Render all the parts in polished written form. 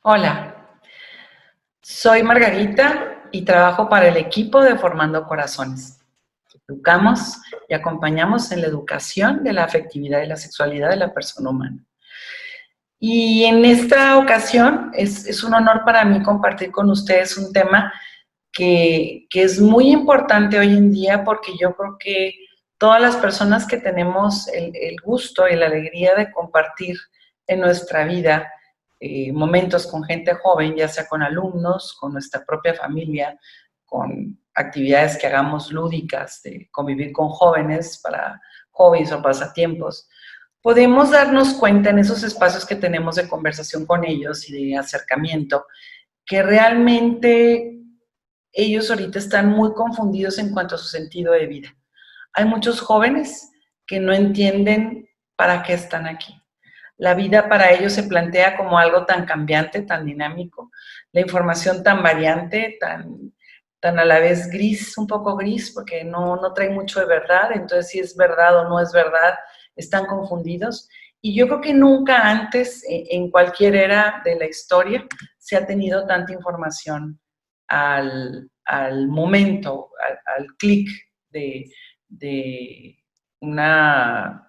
Hola, soy Margarita y trabajo para el equipo de Formando Corazones. Educamos y acompañamos en la educación de la afectividad y la sexualidad de la persona humana. Y en esta ocasión es un honor para mí compartir con ustedes un tema que es muy importante hoy en día porque yo creo que todas las personas que tenemos el gusto y la alegría de compartir en nuestra vida momentos con gente joven, ya sea con alumnos, con nuestra propia familia, con actividades que hagamos lúdicas, de convivir con jóvenes para hobbies o pasatiempos, podemos darnos cuenta en esos espacios que tenemos de conversación con ellos y de acercamiento, que realmente ellos ahorita están muy confundidos en cuanto a su sentido de vida. Hay muchos jóvenes que no entienden para qué están aquí. La vida para ellos se plantea como algo tan cambiante, tan dinámico, la información tan variante, tan a la vez gris, un poco gris, porque no trae mucho de verdad, entonces si es verdad o no es verdad, están confundidos. Y yo creo que nunca antes, en cualquier era de la historia, se ha tenido tanta información al momento, al clic de una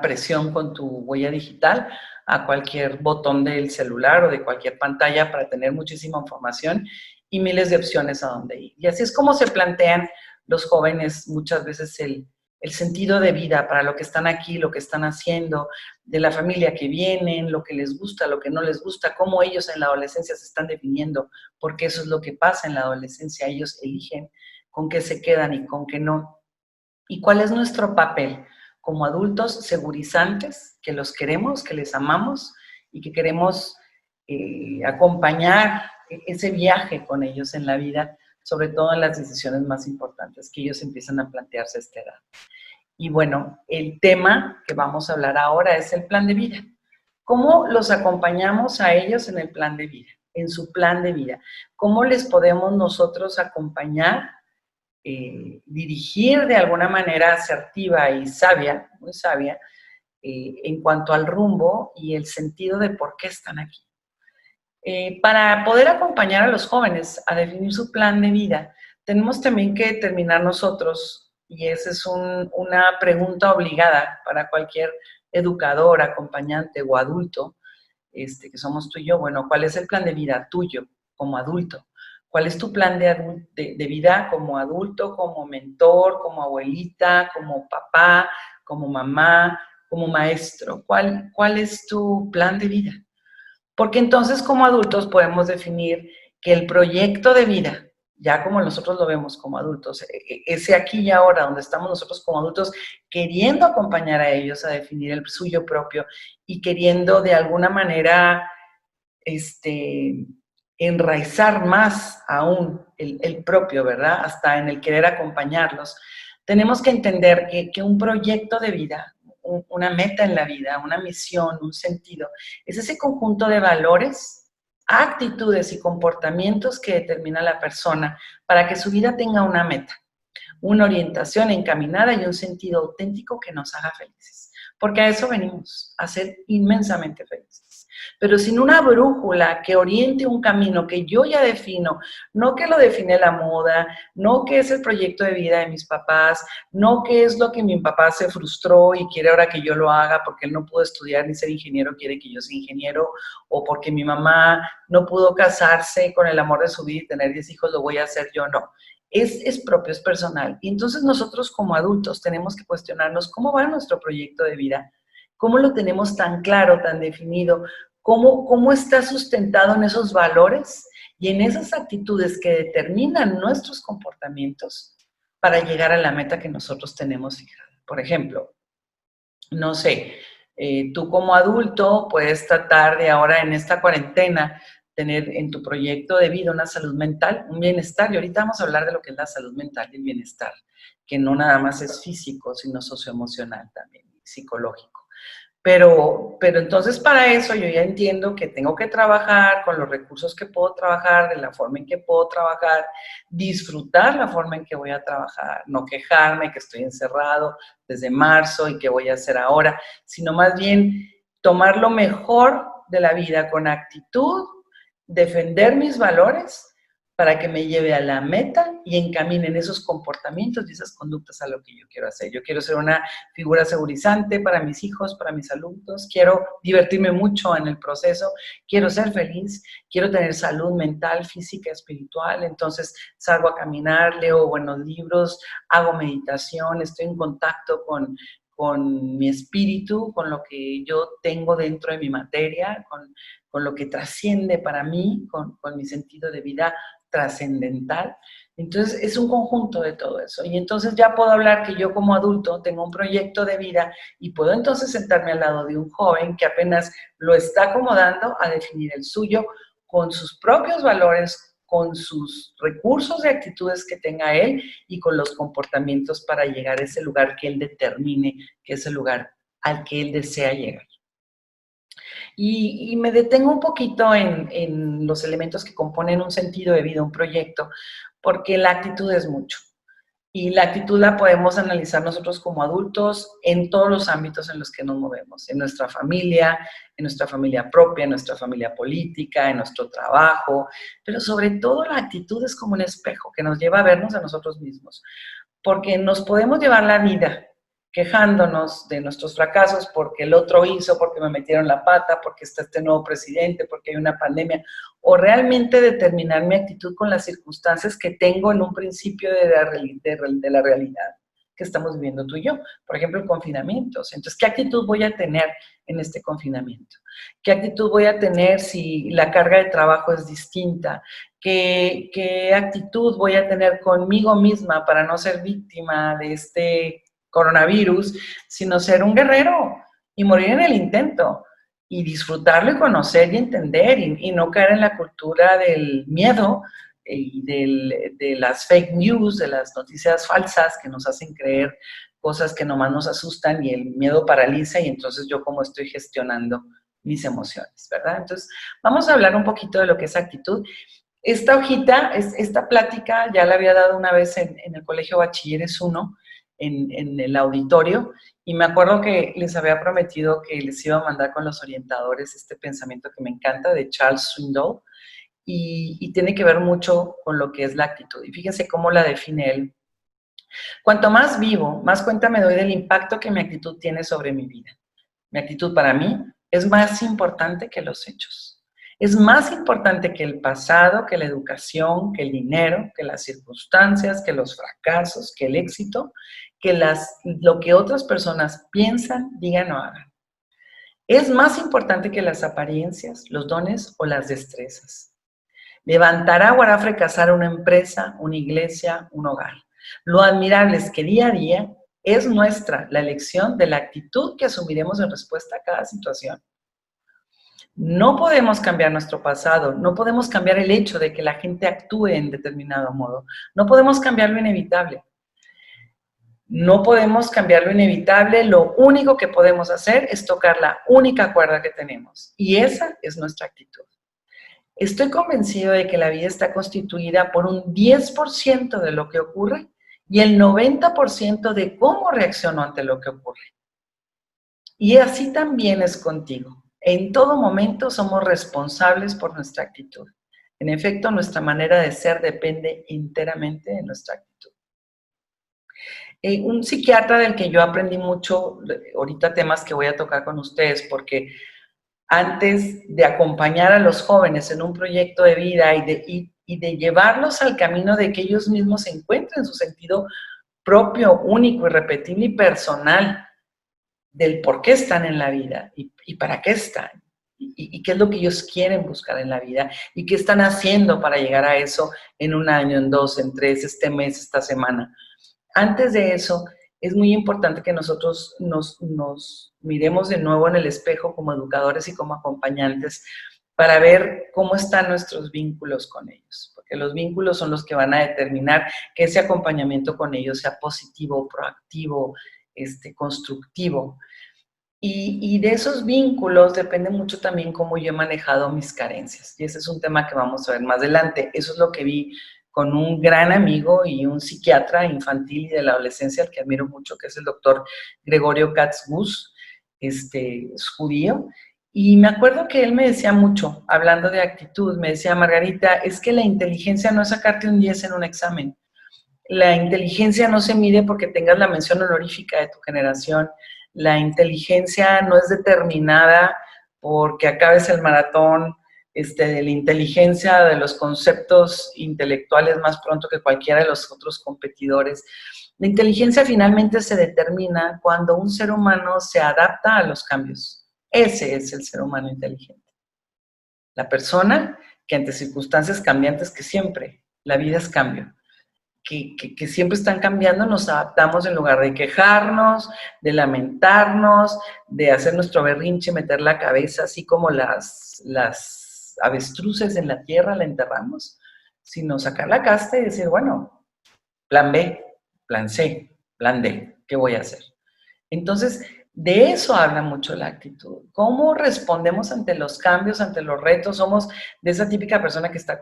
presión con tu huella digital a cualquier botón del celular o de cualquier pantalla para tener muchísima información y miles de opciones a dónde ir. Y así es como se plantean los jóvenes muchas veces el sentido de vida para lo que están aquí, lo que están haciendo, de la familia que vienen, lo que les gusta, lo que no les gusta, cómo ellos en la adolescencia se están definiendo, porque eso es lo que pasa en la adolescencia, ellos eligen con qué se quedan y con qué no. ¿Y cuál es nuestro papel? Como adultos segurizantes, que los queremos, que les amamos y que queremos acompañar ese viaje con ellos en la vida, sobre todo en las decisiones más importantes que ellos empiezan a plantearse a esta edad. Y bueno, el tema que vamos a hablar ahora es el plan de vida. ¿Cómo los acompañamos a ellos en el plan de vida, en su plan de vida? ¿Cómo les podemos nosotros acompañar, dirigir de alguna manera asertiva y sabia, muy sabia, en cuanto al rumbo y el sentido de por qué están aquí? Para poder acompañar a los jóvenes a definir su plan de vida, tenemos también que determinar nosotros, y esa es una pregunta obligada para cualquier educador, acompañante o adulto, que somos tú y yo, bueno, ¿cuál es el plan de vida tuyo como adulto? ¿Cuál es tu plan de vida como adulto, como mentor, como abuelita, como papá, como mamá, como maestro? ¿Cuál es tu plan de vida? Porque entonces como adultos podemos definir que el proyecto de vida, ya como nosotros lo vemos como adultos, ese aquí y ahora donde estamos nosotros como adultos queriendo acompañar a ellos a definir el suyo propio y queriendo de alguna manera enraizar más aún el propio, ¿verdad? Hasta en el querer acompañarlos. Tenemos que entender que un proyecto de vida, una meta en la vida, una misión, un sentido, es ese conjunto de valores, actitudes y comportamientos que determina la persona para que su vida tenga una meta, una orientación encaminada y un sentido auténtico que nos haga felices. Porque a eso venimos, a ser inmensamente felices. Pero sin una brújula que oriente un camino que yo ya defino, no que lo define la moda, no que es el proyecto de vida de mis papás, no que es lo que mi papá se frustró y quiere ahora que yo lo haga porque él no pudo estudiar ni ser ingeniero, quiere que yo sea ingeniero, o porque mi mamá no pudo casarse con el amor de su vida y tener 10 hijos, lo voy a hacer yo, no. Es propio, es personal. Y entonces nosotros como adultos tenemos que cuestionarnos cómo va nuestro proyecto de vida, cómo lo tenemos tan claro, tan definido, cómo está sustentado en esos valores y en esas actitudes que determinan nuestros comportamientos para llegar a la meta que nosotros tenemos fijada. Por ejemplo, no sé, tú como adulto puedes tratar de ahora en esta cuarentena tener en tu proyecto de vida una salud mental, un bienestar, y ahorita vamos a hablar de lo que es la salud mental y el bienestar, que no nada más es físico, sino socioemocional también, psicológico. Pero entonces para eso yo ya entiendo que tengo que trabajar con los recursos que puedo trabajar, de la forma en que puedo trabajar, disfrutar la forma en que voy a trabajar, no quejarme que estoy encerrado desde marzo y qué voy a hacer ahora, sino más bien tomar lo mejor de la vida con actitud, defender mis valores para que me lleve a la meta y encaminen esos comportamientos y esas conductas a lo que yo quiero hacer. Yo quiero ser una figura segurizante para mis hijos, para mis alumnos, quiero divertirme mucho en el proceso, quiero ser feliz, quiero tener salud mental, física, espiritual, entonces salgo a caminar, leo buenos libros, hago meditación, estoy en contacto con mi espíritu, con lo que yo tengo dentro de mi materia, con lo que trasciende para mí, con mi sentido de vida trascendental. Entonces, es un conjunto de todo eso. Y entonces ya puedo hablar que yo como adulto tengo un proyecto de vida y puedo entonces sentarme al lado de un joven que apenas lo está acomodando a definir el suyo con sus propios valores, con sus recursos y actitudes que tenga él y con los comportamientos para llegar a ese lugar que él determine que es el lugar al que él desea llegar. Y me detengo un poquito en los elementos que componen un sentido de vida, un proyecto, porque la actitud es mucho. Y la actitud la podemos analizar nosotros como adultos en todos los ámbitos en los que nos movemos, en nuestra familia propia, en nuestra familia política, en nuestro trabajo, pero sobre todo la actitud es como un espejo que nos lleva a vernos a nosotros mismos, porque nos podemos llevar la vida quejándonos de nuestros fracasos porque el otro hizo, porque me metieron la pata, porque está este nuevo presidente, porque hay una pandemia, o realmente determinar mi actitud con las circunstancias que tengo en un principio de la realidad que estamos viviendo tú y yo. Por ejemplo, el confinamiento. Entonces, ¿qué actitud voy a tener en este confinamiento? ¿Qué actitud voy a tener si la carga de trabajo es distinta? ¿Qué actitud voy a tener conmigo misma para no ser víctima de este coronavirus, sino ser un guerrero y morir en el intento y disfrutarlo y conocer y entender y no caer en la cultura del miedo y de las fake news, de las noticias falsas que nos hacen creer cosas que nomás nos asustan y el miedo paraliza y entonces yo cómo estoy gestionando mis emociones, ¿verdad? Entonces, vamos a hablar un poquito de lo que es actitud. Esta hojita, esta plática ya la había dado una vez en el Colegio Bachilleres 1, en el auditorio, y me acuerdo que les había prometido que les iba a mandar con los orientadores este pensamiento que me encanta de Charles Swindoll, y tiene que ver mucho con lo que es la actitud. Y fíjense cómo la define él. Cuanto más vivo, más cuenta me doy del impacto que mi actitud tiene sobre mi vida. Mi actitud para mí es más importante que los hechos. Es más importante que el pasado, que la educación, que el dinero, que las circunstancias, que los fracasos, que el éxito, que lo que otras personas piensan, digan o hagan. Es más importante que las apariencias, los dones o las destrezas. Levantará o hará fracasar una empresa, una iglesia, un hogar. Lo admirable es que día a día es nuestra la elección de la actitud que asumiremos en respuesta a cada situación. No podemos cambiar nuestro pasado, no podemos cambiar el hecho de que la gente actúe en determinado modo, no podemos cambiar lo inevitable. No podemos cambiar lo inevitable, lo único que podemos hacer es tocar la única cuerda que tenemos y esa es nuestra actitud. Estoy convencido de que la vida está constituida por un 10% de lo que ocurre y el 90% de cómo reacciono ante lo que ocurre. Y así también es contigo. En todo momento somos responsables por nuestra actitud. En efecto, nuestra manera de ser depende enteramente de nuestra actitud. Un psiquiatra del que yo aprendí mucho, ahorita temas que voy a tocar con ustedes, porque antes de acompañar a los jóvenes en un proyecto de vida y de llevarlos al camino de que ellos mismos encuentren su sentido propio, único, irrepetible y personal del por qué están en la vida y para qué están y qué es lo que ellos quieren buscar en la vida y qué están haciendo para llegar a eso en un año, en 2, en 3, este mes, esta semana. Antes de eso, es muy importante que nosotros nos miremos de nuevo en el espejo como educadores y como acompañantes para ver cómo están nuestros vínculos con ellos, porque los vínculos son los que van a determinar que ese acompañamiento con ellos sea positivo, proactivo, constructivo. Y de esos vínculos depende mucho también cómo yo he manejado mis carencias. Y ese es un tema que vamos a ver más adelante. Eso es lo que vi con un gran amigo y un psiquiatra infantil y de la adolescencia al que admiro mucho, que es el doctor Gregorio Katz-Gus, es judío, Y me acuerdo que él me decía mucho, hablando de actitud, me decía, Margarita, es que la inteligencia no es sacarte un 10 en un examen. La inteligencia no se mide porque tengas la mención honorífica de tu generación. La inteligencia no es determinada porque acabes el maratón de la inteligencia, de los conceptos intelectuales más pronto que cualquiera de los otros competidores. La inteligencia finalmente se determina cuando un ser humano se adapta a los cambios. Ese es el ser humano inteligente. La persona que ante circunstancias cambiantes, que siempre la vida es cambio, que siempre están cambiando, nos adaptamos en lugar de quejarnos, de lamentarnos, de hacer nuestro berrinche, meter la cabeza así como las avestruces en la tierra, la enterramos, sino sacar la casta y decir, bueno, plan B, plan C, plan D, ¿qué voy a hacer? Entonces, de eso habla mucho la actitud. ¿Cómo respondemos ante los cambios, ante los retos? Somos de esa típica persona que está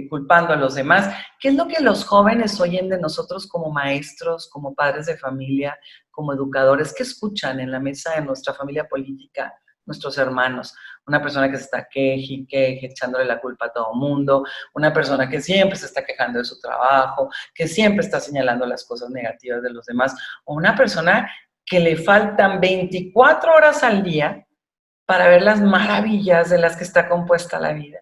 culpando a los demás. ¿Qué es lo que los jóvenes oyen de nosotros como maestros, como padres de familia, como educadores? ¿Qué escuchan en la mesa de nuestra familia política, nuestros hermanos? Una persona que se está queje, echándole la culpa a todo mundo, una persona que siempre se está quejando de su trabajo, que siempre está señalando las cosas negativas de los demás, o una persona que le faltan 24 horas al día para ver las maravillas de las que está compuesta la vida.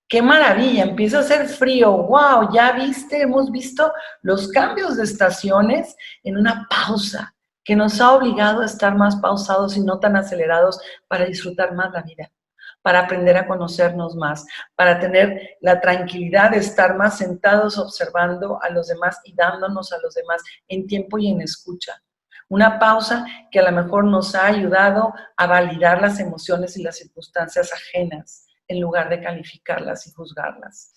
¡Qué maravilla! Empieza a hacer frío. ¡Wow! Ya viste, hemos visto los cambios de estaciones en una pausa que nos ha obligado a estar más pausados y no tan acelerados para disfrutar más la vida, para aprender a conocernos más, para tener la tranquilidad de estar más sentados observando a los demás y dándonos a los demás en tiempo y en escucha. Una pausa que a lo mejor nos ha ayudado a validar las emociones y las circunstancias ajenas en lugar de calificarlas y juzgarlas.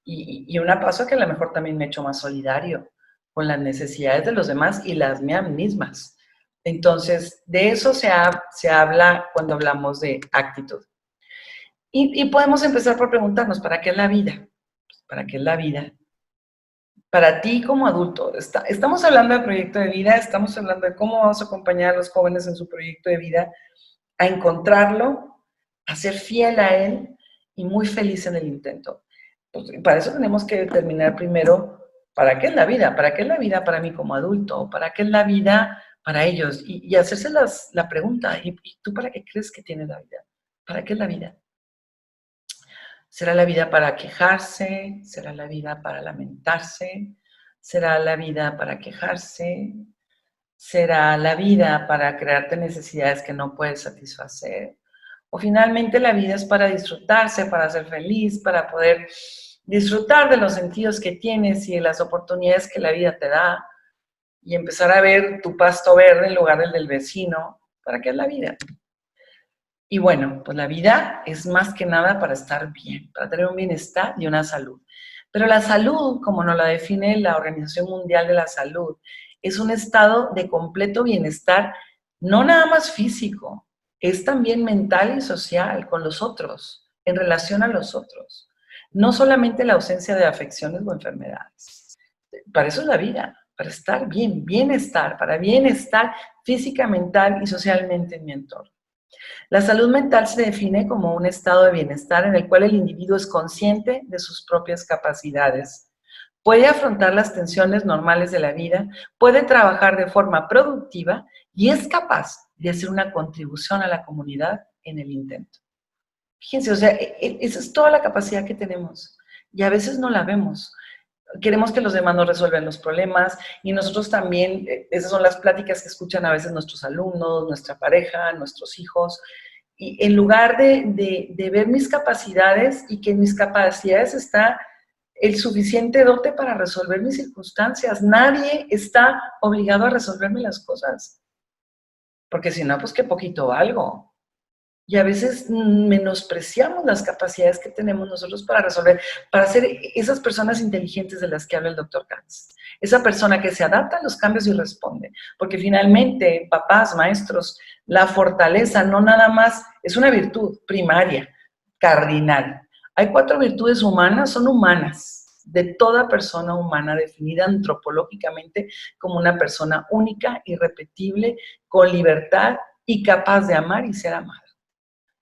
Y una pausa que a lo mejor también me ha hecho más solidario con las necesidades de los demás y las mías mismas. Entonces, de eso se habla cuando hablamos de actitud. Y podemos empezar por preguntarnos, ¿para qué es la vida? ¿Para qué es la vida? Para ti como adulto, estamos hablando de proyecto de vida, estamos hablando de cómo vamos a acompañar a los jóvenes en su proyecto de vida, a encontrarlo, a ser fiel a él y muy feliz en el intento. Pues, para eso tenemos que determinar primero, ¿para qué es la vida? ¿Para qué es la vida para mí como adulto? ¿Para qué es la vida para ellos? Y hacerse la pregunta, ¿y tú para qué crees que tienes la vida? ¿Para qué es la vida? ¿Será la vida para quejarse? ¿Será la vida para lamentarse? ¿Será la vida para quejarse? ¿Será la vida para crearte necesidades que no puedes satisfacer? O finalmente la vida es para disfrutarse, para ser feliz, para poder disfrutar de los sentidos que tienes y de las oportunidades que la vida te da y empezar a ver tu pasto verde en lugar del vecino. ¿Para qué es la vida? Y bueno, pues la vida es más que nada para estar bien, para tener un bienestar y una salud. Pero la salud, como nos la define la Organización Mundial de la Salud, es un estado de completo bienestar, no nada más físico, es también mental y social con los otros, en relación a los otros. No solamente la ausencia de afecciones o enfermedades. Para eso es la vida, para estar bien, bienestar, para bienestar física, mental y socialmente en mi entorno. La salud mental se define como un estado de bienestar en el cual el individuo es consciente de sus propias capacidades, puede afrontar las tensiones normales de la vida, puede trabajar de forma productiva y es capaz de hacer una contribución a la comunidad en el intento. Fíjense, o sea, esa es toda la capacidad que tenemos y a veces no la vemos. Queremos que los demás nos resuelvan los problemas y nosotros también, esas son las pláticas que escuchan a veces nuestros alumnos, nuestra pareja, nuestros hijos, y en lugar de ver mis capacidades y que en mis capacidades está el suficiente dote para resolver mis circunstancias. Nadie está obligado a resolverme las cosas, porque si no, pues qué poquito valgo. Y a veces menospreciamos las capacidades que tenemos nosotros para resolver, para ser esas personas inteligentes de las que habla el doctor Katz. Esa persona que se adapta a los cambios y responde. Porque finalmente, papás, maestros, la fortaleza no nada más es una virtud primaria, cardinal. Hay 4 virtudes humanas, son humanas, de toda persona humana, definida antropológicamente como una persona única, irrepetible, con libertad y capaz de amar y ser amada.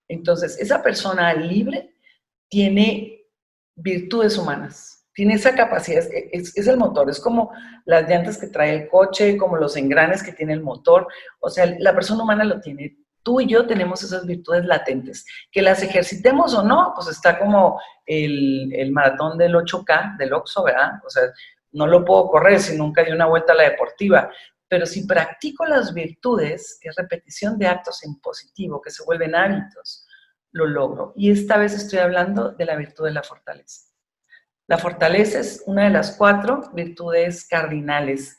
Entonces, esa persona libre tiene virtudes humanas, tiene esa capacidad, es el motor, es como las llantas que trae el coche, como los engranes que tiene el motor, o sea, la persona humana lo tiene. Tú y yo tenemos esas virtudes latentes, que las ejercitemos o no, pues está como el maratón del 8K, del Oxxo, ¿verdad? O sea, no lo puedo correr si nunca di una vuelta a la deportiva, pero si practico las virtudes, que es repetición de actos en positivo, que se vuelven hábitos, lo logro. Y esta vez estoy hablando de la virtud de la fortaleza. La fortaleza es una de las 4 virtudes cardinales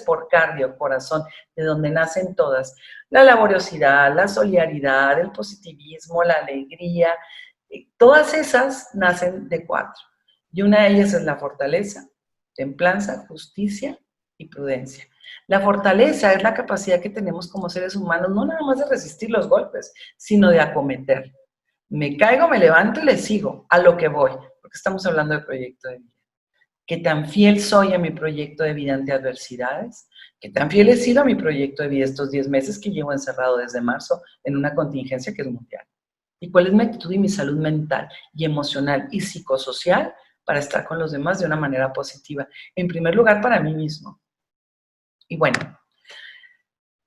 por cardio, corazón, de donde nacen todas. La laboriosidad, la solidaridad, el positivismo, la alegría, todas esas nacen de 4. Y una de ellas es la fortaleza, templanza, justicia y prudencia. La fortaleza es la capacidad que tenemos como seres humanos, no nada más de resistir los golpes, sino de acometer. Me caigo, me levanto y le sigo a lo que voy, porque estamos hablando de proyecto de vida. ¿Qué tan fiel soy a mi proyecto de vida ante adversidades? ¿Qué tan fiel he sido a mi proyecto de vida estos 10 meses que llevo encerrado desde marzo en una contingencia que es mundial? ¿Y cuál es mi actitud y mi salud mental y emocional y psicosocial para estar con los demás de una manera positiva? En primer lugar, para mí mismo. Y bueno,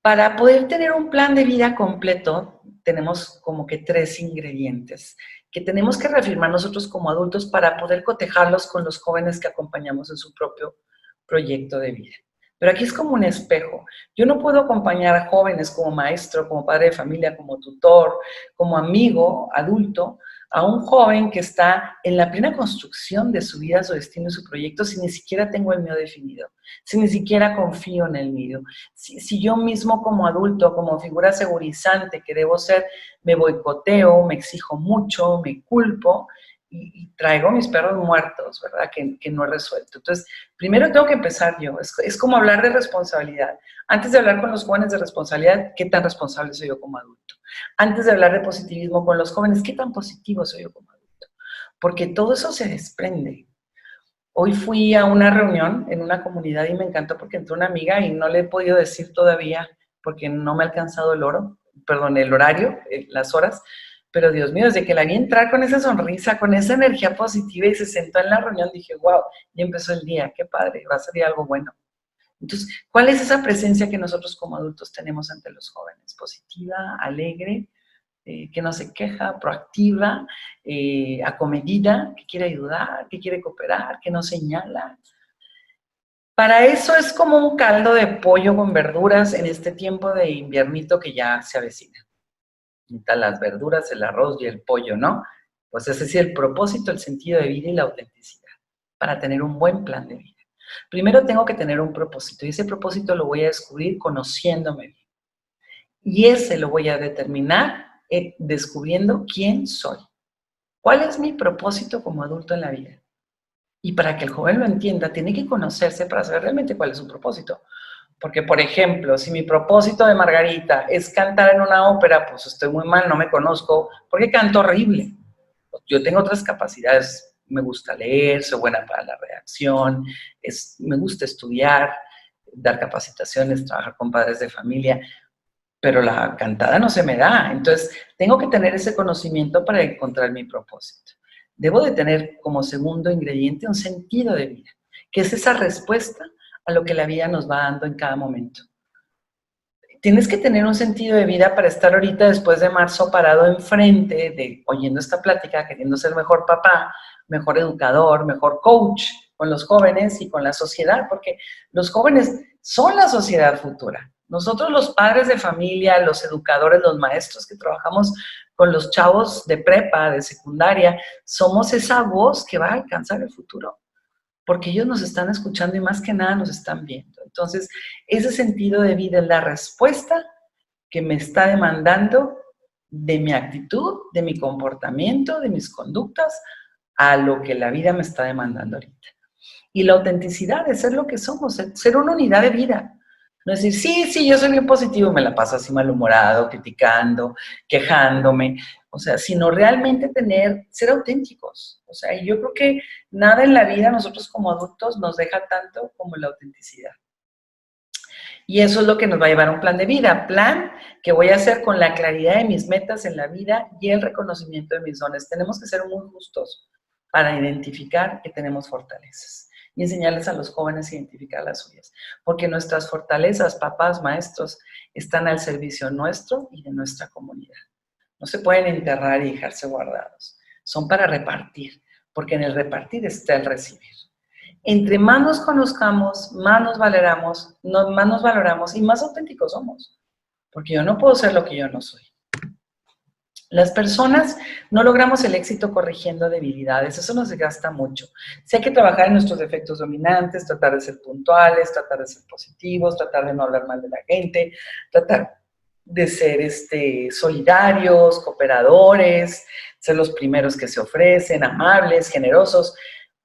para poder tener un plan de vida completo, tenemos como que 3 ingredientes que tenemos que reafirmar nosotros como adultos para poder cotejarlos con los jóvenes que acompañamos en su propio proyecto de vida. Pero aquí es como un espejo. Yo no puedo acompañar a jóvenes como maestro, como padre de familia, como tutor, como amigo adulto, a un joven que está en la plena construcción de su vida, su destino y su proyecto, si ni siquiera tengo el mío definido, si ni siquiera confío en el mío, si yo mismo como adulto, como figura segurizante que debo ser, me boicoteo, me exijo mucho, me culpo y traigo mis perros muertos, ¿verdad? Que no he resuelto. Entonces, primero tengo que empezar yo. Es como hablar de responsabilidad. Antes de hablar con los jóvenes de responsabilidad, ¿qué tan responsable soy yo como adulto? Antes de hablar de positivismo con los jóvenes, ¿qué tan positivo soy yo como adulto? Porque todo eso se desprende. Hoy fui a una reunión en una comunidad y me encantó porque entró una amiga y no le he podido decir todavía porque no me ha alcanzado el horario, las horas, pero Dios mío, desde que la vi entrar con esa sonrisa, con esa energía positiva y se sentó en la reunión, dije, wow, ya empezó el día, qué padre, va a salir algo bueno. Entonces, ¿cuál es esa presencia que nosotros como adultos tenemos ante los jóvenes? Positiva, alegre, que no se queja, proactiva, acomedida, que quiere ayudar, que quiere cooperar, que no señala. Para eso es como un caldo de pollo con verduras en este tiempo de inviernito que ya se avecina. Las verduras, el arroz y el pollo, ¿no? Pues ese es el propósito, el sentido de vida y la autenticidad para tener un buen plan de vida. Primero tengo que tener un propósito y ese propósito lo voy a descubrir conociéndome bien. Y ese lo voy a determinar descubriendo quién soy. ¿Cuál es mi propósito como adulto en la vida? Y para que el joven lo entienda, tiene que conocerse para saber realmente cuál es su propósito. Porque, por ejemplo, si mi propósito de Margarita es cantar en una ópera, pues estoy muy mal, no me conozco, porque canto horrible. Yo tengo otras capacidades, me gusta leer, soy buena para la redacción, me gusta estudiar, dar capacitaciones, trabajar con padres de familia, pero la cantada no se me da. Entonces, tengo que tener ese conocimiento para encontrar mi propósito. Debo de tener como segundo ingrediente un sentido de vida, que es esa respuesta a lo que la vida nos va dando en cada momento. Tienes que tener un sentido de vida para estar ahorita después de marzo parado enfrente, oyendo esta plática, queriendo ser mejor papá, mejor educador, mejor coach con los jóvenes y con la sociedad, porque los jóvenes son la sociedad futura. Nosotros los padres de familia, los educadores, los maestros que trabajamos con los chavos de prepa, de secundaria, somos esa voz que va a alcanzar el futuro, porque ellos nos están escuchando y más que nada nos están viendo. Entonces, ese sentido de vida es la respuesta que me está demandando de mi actitud, de mi comportamiento, de mis conductas, a lo que la vida me está demandando ahorita. Y la autenticidad de ser lo que somos, ser una unidad de vida. No decir, sí, yo soy bien positivo, me la paso así malhumorado, criticando, quejándome, o sea, sino realmente ser auténticos. O sea, y yo creo que nada en la vida nosotros como adultos nos deja tanto como la autenticidad. Y eso es lo que nos va a llevar a un plan de vida. Plan que voy a hacer con la claridad de mis metas en la vida y el reconocimiento de mis dones. Tenemos que ser muy justos para identificar que tenemos fortalezas y enseñarles a los jóvenes a identificar las suyas. Porque nuestras fortalezas, papás, maestros, están al servicio nuestro y de nuestra comunidad. No se pueden enterrar y dejarse guardados. Son para repartir, porque en el repartir está el recibir. Entre más nos conozcamos, más nos valoramos y más auténticos somos. Porque yo no puedo ser lo que yo no soy. Las personas no logramos el éxito corrigiendo debilidades, eso nos desgasta mucho. Sí hay que trabajar en nuestros defectos dominantes, tratar de ser puntuales, tratar de ser positivos, tratar de no hablar mal de la gente, tratar de ser solidarios, cooperadores, ser los primeros que se ofrecen, amables, generosos,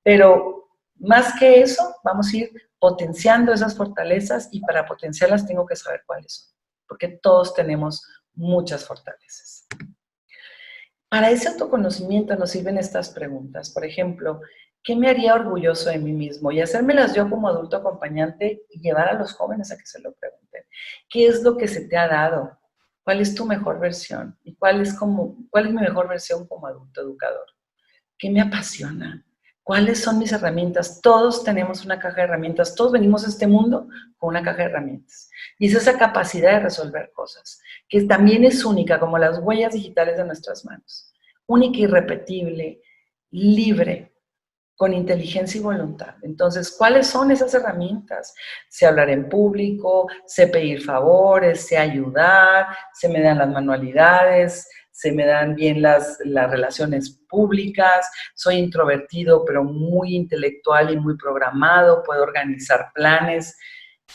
pero más que eso, vamos a ir potenciando esas fortalezas y para potenciarlas tengo que saber cuáles son, porque todos tenemos muchas fortalezas. Para ese autoconocimiento nos sirven estas preguntas. Por ejemplo, ¿qué me haría orgulloso de mí mismo? Y hacérmelas yo como adulto acompañante y llevar a los jóvenes a que se lo pregunten. ¿Qué es lo que se te ha dado? ¿Cuál es tu mejor versión? ¿Y cuál es mi mejor versión como adulto educador? ¿Qué me apasiona? ¿Cuáles son mis herramientas? Todos tenemos una caja de herramientas. Todos venimos a este mundo con una caja de herramientas. Y es esa capacidad de resolver cosas, que también es única, como las huellas digitales de nuestras manos. Única, irrepetible, libre, con inteligencia y voluntad. Entonces, ¿cuáles son esas herramientas? Sé hablar en público, sé pedir favores, sé ayudar, se me dan las manualidades, se me dan bien las relaciones públicas, soy introvertido pero muy intelectual y muy programado, puedo organizar planes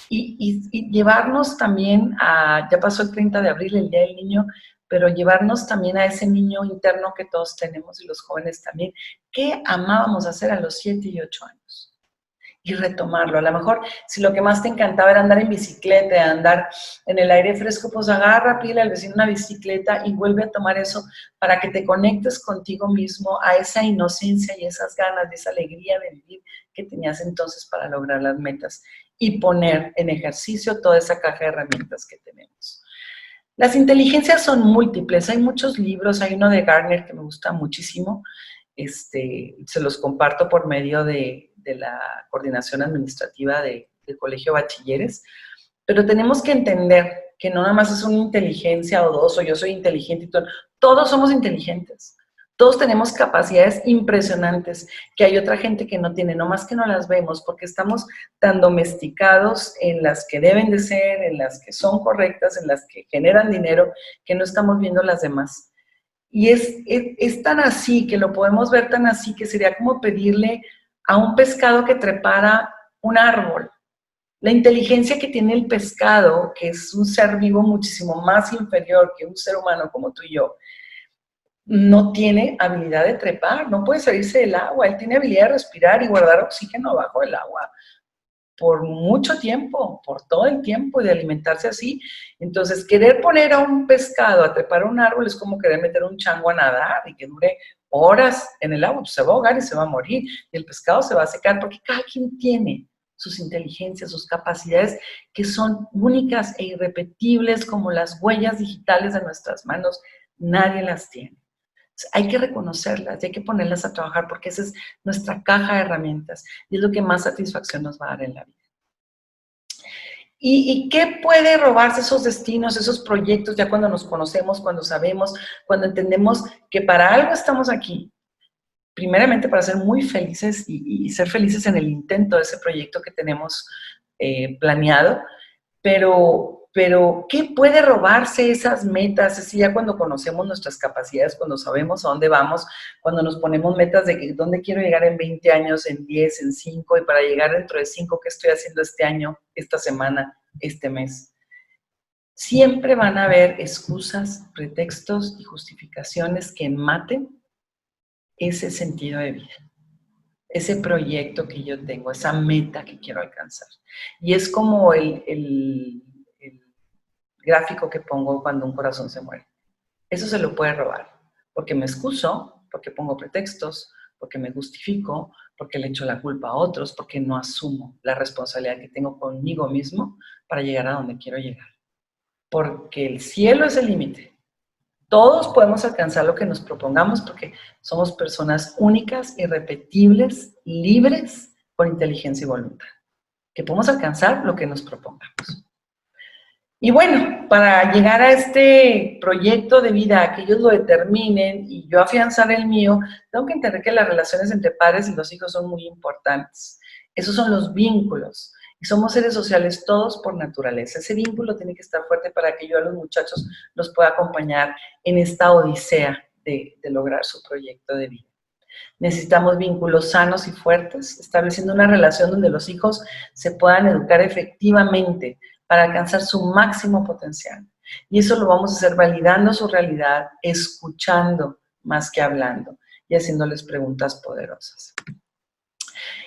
y llevarnos también ya pasó el 30 de abril, el Día del Niño, pero llevarnos también a ese niño interno que todos tenemos y los jóvenes también, ¿qué amábamos hacer a los 7 y 8 años? Y retomarlo. A lo mejor, si lo que más te encantaba era andar en bicicleta, andar en el aire fresco, pues agarra, pídele al vecino una bicicleta y vuelve a tomar eso para que te conectes contigo mismo a esa inocencia y esas ganas, de esa alegría de vivir que tenías entonces para lograr las metas y poner en ejercicio toda esa caja de herramientas que tenemos. Las inteligencias son múltiples, hay muchos libros, hay uno de Gardner que me gusta muchísimo, se los comparto por medio de la coordinación administrativa del Colegio Bachilleres, pero tenemos que entender que no nada más es una inteligencia o dos, o yo soy inteligente y todo, todos somos inteligentes. Todos tenemos capacidades impresionantes que hay otra gente que no tiene, no más que no las vemos porque estamos tan domesticados en las que deben de ser, en las que son correctas, en las que generan dinero, que no estamos viendo las demás. Y es tan así, que lo podemos ver tan así, que sería como pedirle a un pescado que trepara un árbol. La inteligencia que tiene el pescado, que es un ser vivo muchísimo más inferior que un ser humano como tú y yo, no tiene habilidad de trepar, no puede salirse del agua, él tiene habilidad de respirar y guardar oxígeno abajo del agua por mucho tiempo, por todo el tiempo, y de alimentarse así. Entonces, querer poner a un pescado a trepar un árbol es como querer meter un chango a nadar y que dure horas en el agua, pues se va a ahogar y se va a morir, y el pescado se va a secar, porque cada quien tiene sus inteligencias, sus capacidades, que son únicas e irrepetibles como las huellas digitales de nuestras manos, nadie las tiene. Hay que reconocerlas y hay que ponerlas a trabajar porque esa es nuestra caja de herramientas y es lo que más satisfacción nos va a dar en la vida. ¿Y qué puede robarse esos destinos, esos proyectos ya cuando nos conocemos, cuando sabemos, cuando entendemos que para algo estamos aquí? Primeramente para ser muy felices y ser felices en el intento de ese proyecto que tenemos planeado, pero ¿qué puede robarse esas metas? Es ya cuando conocemos nuestras capacidades, cuando sabemos a dónde vamos, cuando nos ponemos metas de que dónde quiero llegar en 20 años, en 10, en 5, y para llegar dentro de 5, ¿qué estoy haciendo este año, esta semana, este mes? Siempre van a haber excusas, pretextos y justificaciones que maten ese sentido de vida, ese proyecto que yo tengo, esa meta que quiero alcanzar. Y es como el gráfico que pongo cuando un corazón se muere. Eso se lo puede robar, porque me excuso, porque pongo pretextos, porque me justifico, porque le echo la culpa a otros, porque no asumo la responsabilidad que tengo conmigo mismo para llegar a donde quiero llegar. Porque el cielo es el límite. Todos podemos alcanzar lo que nos propongamos porque somos personas únicas, irrepetibles, libres, con inteligencia y voluntad. Que podemos alcanzar lo que nos propongamos. Y bueno, para llegar a este proyecto de vida, que ellos lo determinen y yo afianzar el mío, tengo que entender que las relaciones entre padres y los hijos son muy importantes. Esos son los vínculos. Y somos seres sociales todos por naturaleza. Ese vínculo tiene que estar fuerte para que yo a los muchachos los pueda acompañar en esta odisea de lograr su proyecto de vida. Necesitamos vínculos sanos y fuertes, estableciendo una relación donde los hijos se puedan educar efectivamente para alcanzar su máximo potencial. Y eso lo vamos a hacer validando su realidad, escuchando más que hablando y haciéndoles preguntas poderosas.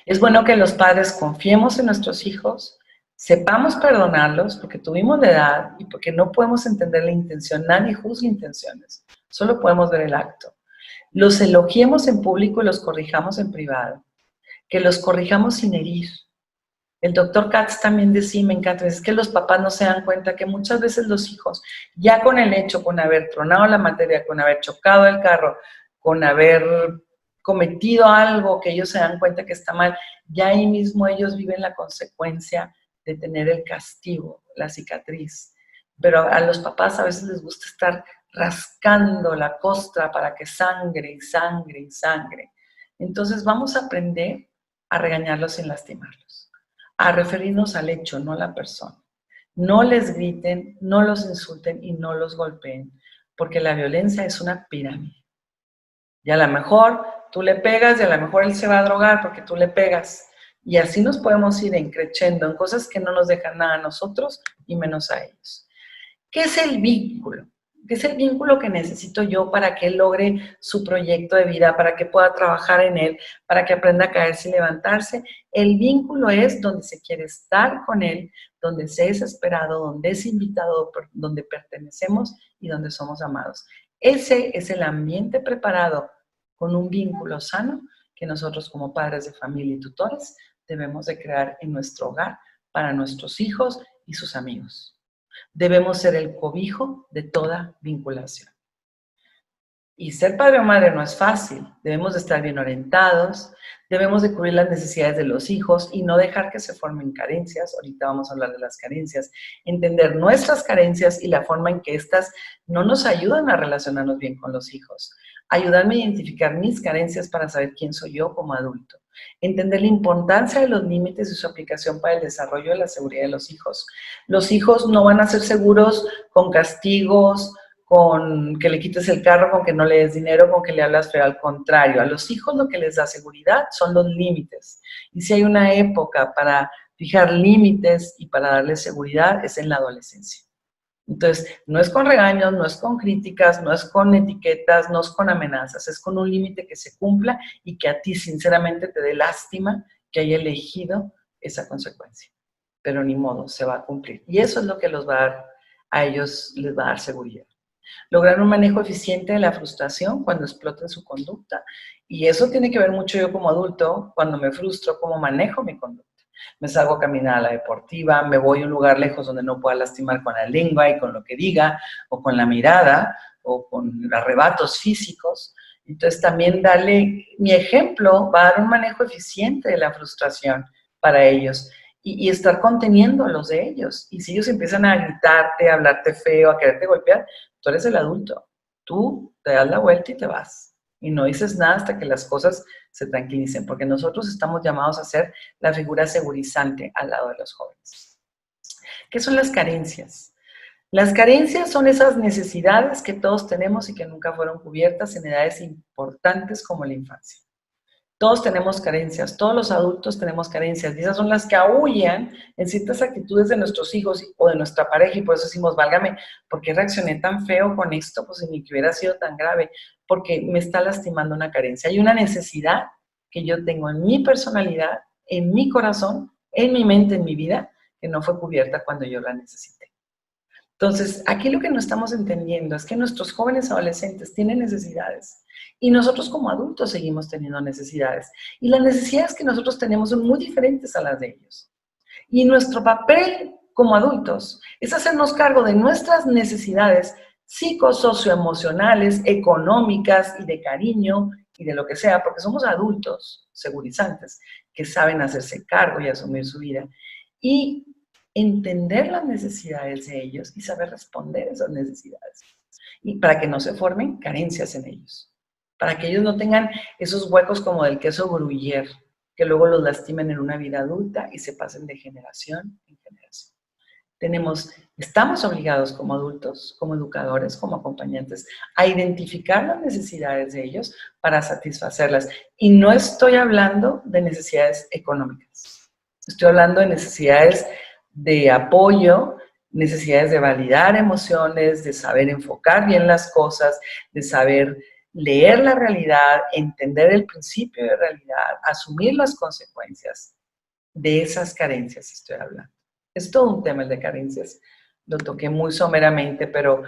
Es bueno que los padres confiemos en nuestros hijos, sepamos perdonarlos porque tuvimos la edad y porque no podemos entender la intención. Nadie juzga intenciones, solo podemos ver el acto. Los elogiemos en público y los corrijamos en privado. Que los corrijamos sin herir. El doctor Katz también decía, me encanta, es que los papás no se dan cuenta que muchas veces los hijos, ya con el hecho, con haber tronado la materia, con haber chocado el carro, con haber cometido algo que ellos se dan cuenta que está mal, ya ahí mismo ellos viven la consecuencia de tener el castigo, la cicatriz. Pero a los papás a veces les gusta estar rascando la costra para que sangre y sangre y sangre. Entonces vamos a aprender a regañarlos sin lastimarlos, a referirnos al hecho, no a la persona. No les griten, no los insulten y no los golpeen, porque la violencia es una pirámide. Y a lo mejor tú le pegas y a lo mejor él se va a drogar porque tú le pegas. Y así nos podemos ir encrechendo en cosas que no nos dejan nada a nosotros y menos a ellos. ¿Qué es el vínculo? ¿Qué es el vínculo que necesito yo para que él logre su proyecto de vida, para que pueda trabajar en él, para que aprenda a caerse y levantarse? El vínculo es donde se quiere estar con él, donde se es esperado, donde es invitado, donde pertenecemos y donde somos amados. Ese es el ambiente preparado con un vínculo sano que nosotros como padres de familia y tutores debemos de crear en nuestro hogar para nuestros hijos y sus amigos. Debemos ser el cobijo de toda vinculación. Y ser padre o madre no es fácil. Debemos de estar bien orientados, debemos de cubrir las necesidades de los hijos y no dejar que se formen carencias. Ahorita vamos a hablar de las carencias. Entender nuestras carencias y la forma en que éstas no nos ayudan a relacionarnos bien con los hijos. Ayudarme a identificar mis carencias para saber quién soy yo como adulto. Entender la importancia de los límites y su aplicación para el desarrollo y la seguridad de los hijos. Los hijos no van a ser seguros con castigos, con que le quites el carro, con que no le des dinero, con que le hablas feo. Al contrario, a los hijos lo que les da seguridad son los límites. Y si hay una época para fijar límites y para darles seguridad, es en la adolescencia. Entonces, no es con regaños, no es con críticas, no es con etiquetas, no es con amenazas, es con un límite que se cumpla y que a ti sinceramente te dé lástima que haya elegido esa consecuencia. Pero ni modo, se va a cumplir. Y eso es lo que los va a dar, a ellos les va a dar seguridad. Lograr un manejo eficiente de la frustración cuando exploten su conducta. Y eso tiene que ver mucho yo como adulto, cuando me frustro, cómo manejo mi conducta. Me salgo a caminar a la deportiva, me voy a un lugar lejos donde no pueda lastimar con la lengua y con lo que diga, o con la mirada, o con arrebatos físicos. Entonces también darle, mi ejemplo va a dar un manejo eficiente de la frustración para ellos y estar conteniendo a los de ellos. Y si ellos empiezan a gritarte, a hablarte feo, a quererte golpear, tú eres el adulto. Tú te das la vuelta y te vas. Y no dices nada hasta que las cosas se tranquilicen, porque nosotros estamos llamados a ser la figura segurizante al lado de los jóvenes. ¿Qué son las carencias? Las carencias son esas necesidades que todos tenemos y que nunca fueron cubiertas en edades importantes como la infancia. Todos tenemos carencias, todos los adultos tenemos carencias, y esas son las que aúllan en ciertas actitudes de nuestros hijos o de nuestra pareja, y por eso decimos, válgame, ¿por qué reaccioné tan feo con esto? Pues ni que hubiera sido tan grave, porque me está lastimando una carencia. Hay una necesidad que yo tengo en mi personalidad, en mi corazón, en mi mente, en mi vida, que no fue cubierta cuando yo la necesité. Entonces, aquí lo que no estamos entendiendo es que nuestros jóvenes adolescentes tienen necesidades y nosotros como adultos seguimos teniendo necesidades. Y las necesidades que nosotros tenemos son muy diferentes a las de ellos. Y nuestro papel como adultos es hacernos cargo de nuestras necesidades psicosocioemocionales, económicas y de cariño y de lo que sea, porque somos adultos segurizantes que saben hacerse cargo y asumir su vida. Y entender las necesidades de ellos y saber responder a esas necesidades. Y para que no se formen carencias en ellos. Para que ellos no tengan esos huecos como del queso gruyère, que luego los lastimen en una vida adulta y se pasen de generación en generación. Estamos obligados como adultos, como educadores, como acompañantes, a identificar las necesidades de ellos para satisfacerlas. Y no estoy hablando de necesidades económicas. Estoy hablando de necesidades de apoyo, necesidades de validar emociones, de saber enfocar bien las cosas, de saber leer la realidad, entender el principio de realidad, asumir las consecuencias de esas carencias estoy hablando. Es todo un tema el de carencias, lo toqué muy someramente, pero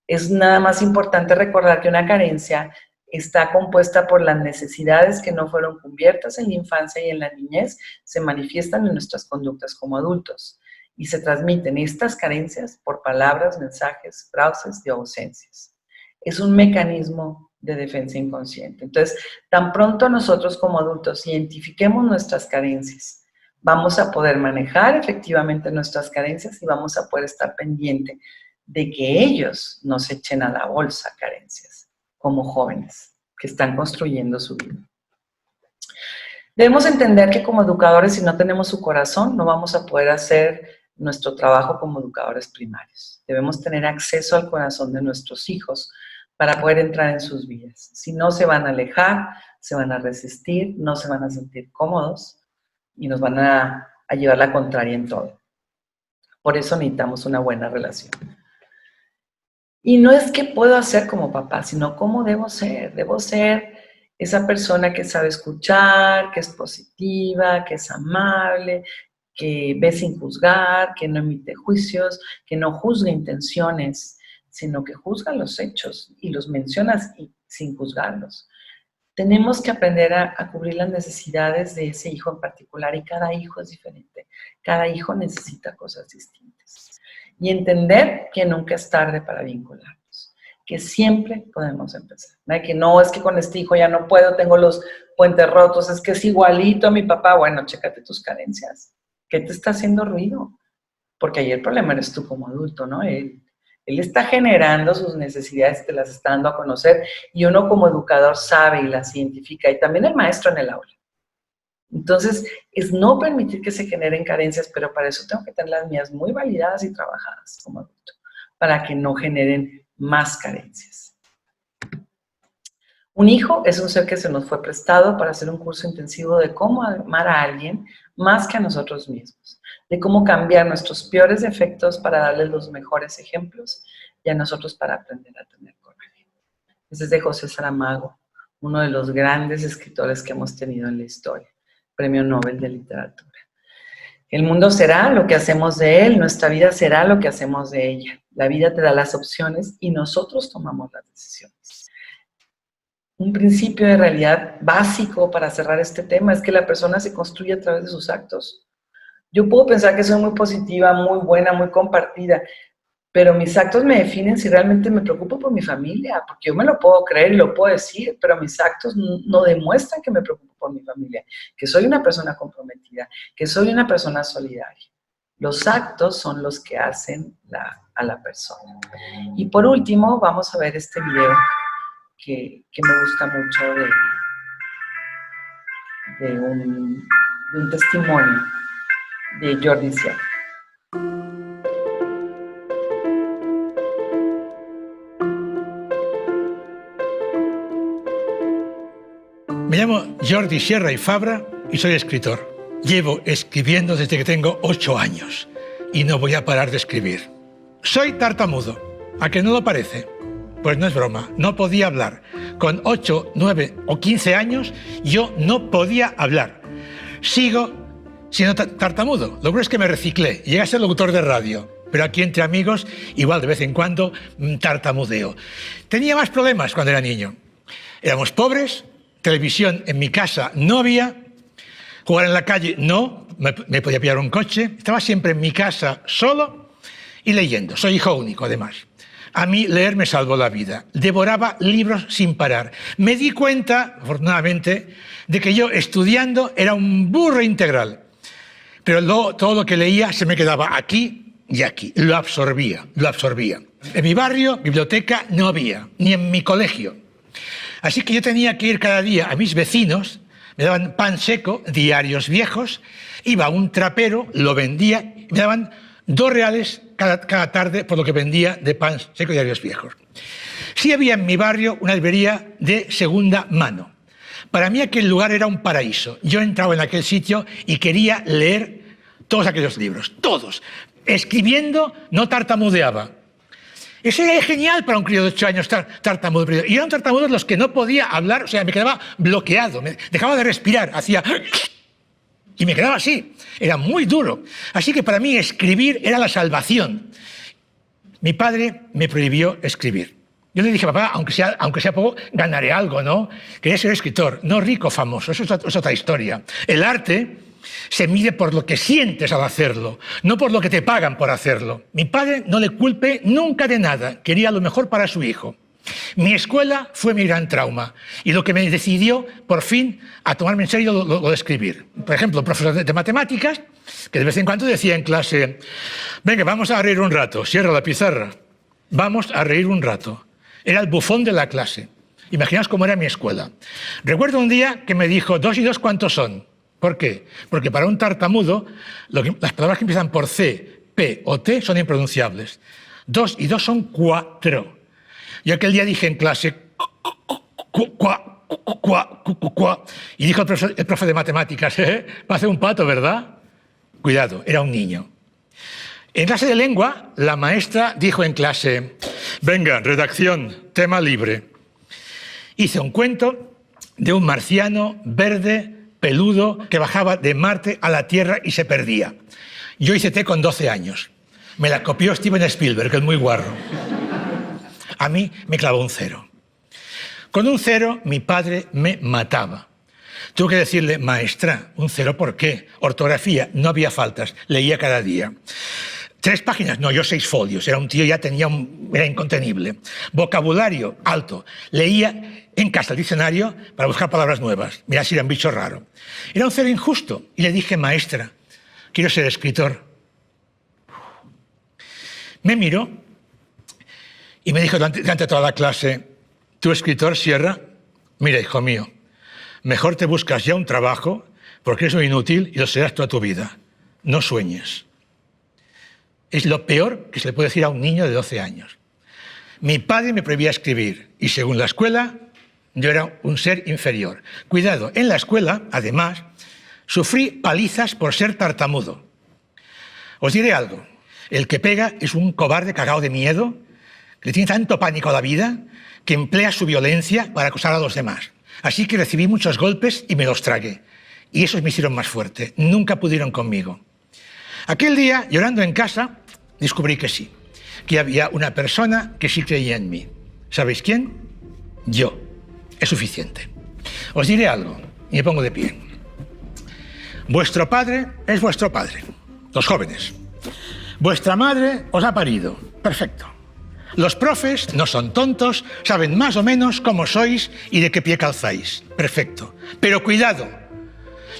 es nada más importante recordar que una carencia está compuesta por las necesidades que no fueron cubiertas en la infancia y en la niñez, se manifiestan en nuestras conductas como adultos y se transmiten estas carencias por palabras, mensajes, frases y ausencias. Es un mecanismo de defensa inconsciente. Entonces, tan pronto nosotros como adultos identifiquemos nuestras carencias, vamos a poder manejar efectivamente nuestras carencias y vamos a poder estar pendiente de que ellos no se echen a la bolsa carencias, como jóvenes que están construyendo su vida. Debemos entender que como educadores, si no tenemos su corazón, no vamos a poder hacer nuestro trabajo como educadores primarios. Debemos tener acceso al corazón de nuestros hijos para poder entrar en sus vidas. Si no, se van a alejar, se van a resistir, no se van a sentir cómodos y nos van a llevar la contraria en todo. Por eso necesitamos una buena relación. Y no es que puedo hacer como papá, sino cómo debo ser. Debo ser esa persona que sabe escuchar, que es positiva, que es amable, que ve sin juzgar, que no emite juicios, que no juzga intenciones, sino que juzga los hechos y los menciona sin juzgarlos. Tenemos que aprender a cubrir las necesidades de ese hijo en particular y cada hijo es diferente. Cada hijo necesita cosas distintas. Y entender que nunca es tarde para vincularnos, que siempre podemos empezar. ¿No? Que no es que con este hijo ya no puedo, tengo los puentes rotos, es que es igualito a mi papá. Bueno, chécate tus carencias. ¿Qué te está haciendo ruido? Porque ahí el problema eres tú como adulto, ¿no? Él está generando sus necesidades, te las está dando a conocer y uno como educador sabe y las identifica y también el maestro en el aula. Entonces, es no permitir que se generen carencias, pero para eso tengo que tener las mías muy validadas y trabajadas como adulto, para que no generen más carencias. Un hijo es un ser que se nos fue prestado para hacer un curso intensivo de cómo amar a alguien más que a nosotros mismos, de cómo cambiar nuestros peores defectos para darles los mejores ejemplos y a nosotros para aprender a tener coraje. Ese es de José Saramago, uno de los grandes escritores que hemos tenido en la historia, Premio Nobel de Literatura. El mundo será lo que hacemos de él, nuestra vida será lo que hacemos de ella. La vida te da las opciones y nosotros tomamos las decisiones. Un principio de realidad básico para cerrar este tema es que la persona se construye a través de sus actos. Yo puedo pensar que soy muy positiva, muy buena, muy compartida, pero mis actos me definen si realmente me preocupo por mi familia, porque yo me lo puedo creer y lo puedo decir, pero mis actos no demuestran que me preocupo por mi familia, que soy una persona comprometida, que soy una persona solidaria. Los actos son los que hacen a la persona. Y por último, vamos a ver este video que me gusta mucho de un testimonio de Jordi Sierra. Me llamo Jordi Sierra y Fabra y soy escritor. Llevo escribiendo desde que tengo 8 años y no voy a parar de escribir. Soy tartamudo, ¿a que no lo parece? Pues no es broma, no podía hablar. Con 8, 9 o 15 años yo no podía hablar. Sigo siendo tartamudo. Lo bueno es que me reciclé, llegué a ser locutor de radio. pero aquí entre amigos, igual de vez en cuando, tartamudeo. Tenía más problemas cuando era niño. Éramos pobres, televisión en mi casa no había, jugar en la calle no, me podía pillar un coche, estaba siempre en mi casa solo y leyendo. Soy hijo único, además. A mí leer me salvó la vida. Devoraba libros sin parar. Me di cuenta, afortunadamente, de que yo estudiando era un burro integral. Pero todo lo que leía se me quedaba aquí y aquí. Lo absorbía, lo absorbía. En mi barrio, biblioteca no había, ni en mi colegio. Así que yo tenía que ir cada día a mis vecinos, me daban pan seco, diarios viejos, iba a un trapero, lo vendía, y me daban 2 reales cada tarde por lo que vendía de pan seco y diarios viejos. Sí había en mi barrio una librería de segunda mano. Para mí aquel lugar era un paraíso. Yo entraba en aquel sitio y quería leer todos aquellos libros, todos. Escribiendo no tartamudeaba. Eso era genial para un crío de 8 años, tartamudo. Y eran tartamudos los que no podía hablar, o sea, me quedaba bloqueado, me dejaba de respirar, hacía... Y me quedaba así, era muy duro. Así que para mí escribir era la salvación. Mi padre me prohibió escribir. Yo le dije, papá, aunque sea poco, ganaré algo, ¿no? Quería ser escritor, no rico, famoso, eso es otra historia. El arte se mide por lo que sientes al hacerlo, no por lo que te pagan por hacerlo. Mi padre no le culpe nunca de nada, quería lo mejor para su hijo. Mi escuela fue mi gran trauma y lo que me decidió, por fin, a tomarme en serio lo de escribir. Por ejemplo, el profesor de matemáticas, que de vez en cuando decía en clase, venga, vamos a reír un rato, cierra la pizarra, vamos a reír un rato. Era el bufón de la clase. Imaginaos cómo era mi escuela. Recuerdo un día que me dijo, 2 y 2, ¿cuántos son? ¿Por qué? Porque para un tartamudo, las palabras que empiezan por C, P o T son impronunciables. 2 y 2 son 4. Yo aquel día dije en clase, y dijo el profe de matemáticas, parece un pato, ¿verdad? Cuidado, era un niño. En clase de lengua, la maestra dijo en clase, venga, redacción, tema libre. Hice un cuento de un marciano verde, peludo, que bajaba de Marte a la Tierra y se perdía. Yo hice té con 12 años. Me la copió Steven Spielberg, que es muy guarro. A mí me clavó un 0. Con un 0 mi padre me mataba. Tuve que decirle, maestra, ¿un 0 por qué? Ortografía, no había faltas, leía cada día. 3 páginas, no, yo 6 folios, era un tío, era incontenible. Vocabulario, alto, leía en casa el diccionario para buscar palabras nuevas, mirá si era un bicho raro. Era un 0 injusto y le dije, maestra, quiero ser escritor. Me miró y me dijo durante toda la clase, ¿tú escritor, Sierra? Mira, hijo mío, mejor te buscas ya un trabajo porque eres un inútil y lo serás toda tu vida. No sueñes. Es lo peor que se le puede decir a un niño de 12 años. Mi padre me prohibía escribir y según la escuela yo era un ser inferior. Cuidado, en la escuela, además, sufrí palizas por ser tartamudo. Os diré algo, el que pega es un cobarde cagado de miedo, le tiene tanto pánico a la vida que emplea su violencia para acosar a los demás. Así que recibí muchos golpes y me los tragué. Y esos me hicieron más fuerte. Nunca pudieron conmigo. Aquel día, llorando en casa, descubrí que sí. Que había una persona que sí creía en mí. ¿Sabéis quién? Yo. Es suficiente. Os diré algo y me pongo de pie. Vuestro padre es vuestro padre. Los jóvenes. Vuestra madre os ha parido. Perfecto. Los profes no son tontos, saben más o menos cómo sois y de qué pie calzáis. Perfecto. Pero cuidado,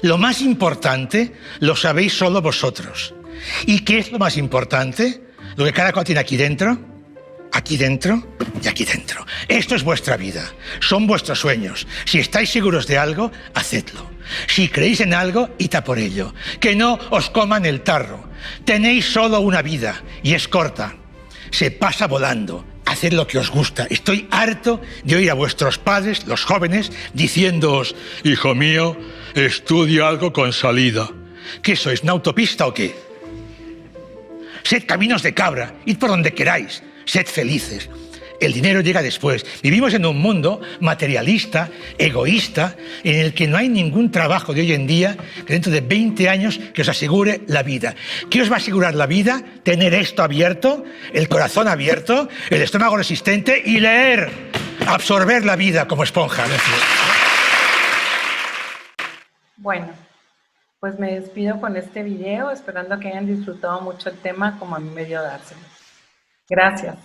lo más importante lo sabéis solo vosotros. ¿Y qué es lo más importante? Lo que cada cual tiene aquí dentro y aquí dentro. Esto es vuestra vida, son vuestros sueños. Si estáis seguros de algo, hacedlo. Si creéis en algo, id a por ello. Que no os coman el tarro. Tenéis solo una vida y es corta. Se pasa volando. Haced lo que os gusta. Estoy harto de oír a vuestros padres, los jóvenes, diciéndoos, hijo mío, estudia algo con salida. ¿Qué sois, una autopista o qué? Sed caminos de cabra, id por donde queráis, sed felices. El dinero llega después. Vivimos en un mundo materialista, egoísta, en el que no hay ningún trabajo de hoy en día que dentro de 20 años que os asegure la vida. ¿Qué os va a asegurar la vida? Tener esto abierto, el corazón abierto, el estómago resistente y leer. Absorber la vida como esponja. Bueno, pues me despido con este video, esperando que hayan disfrutado mucho el tema como a mí me dio dárselo. Gracias.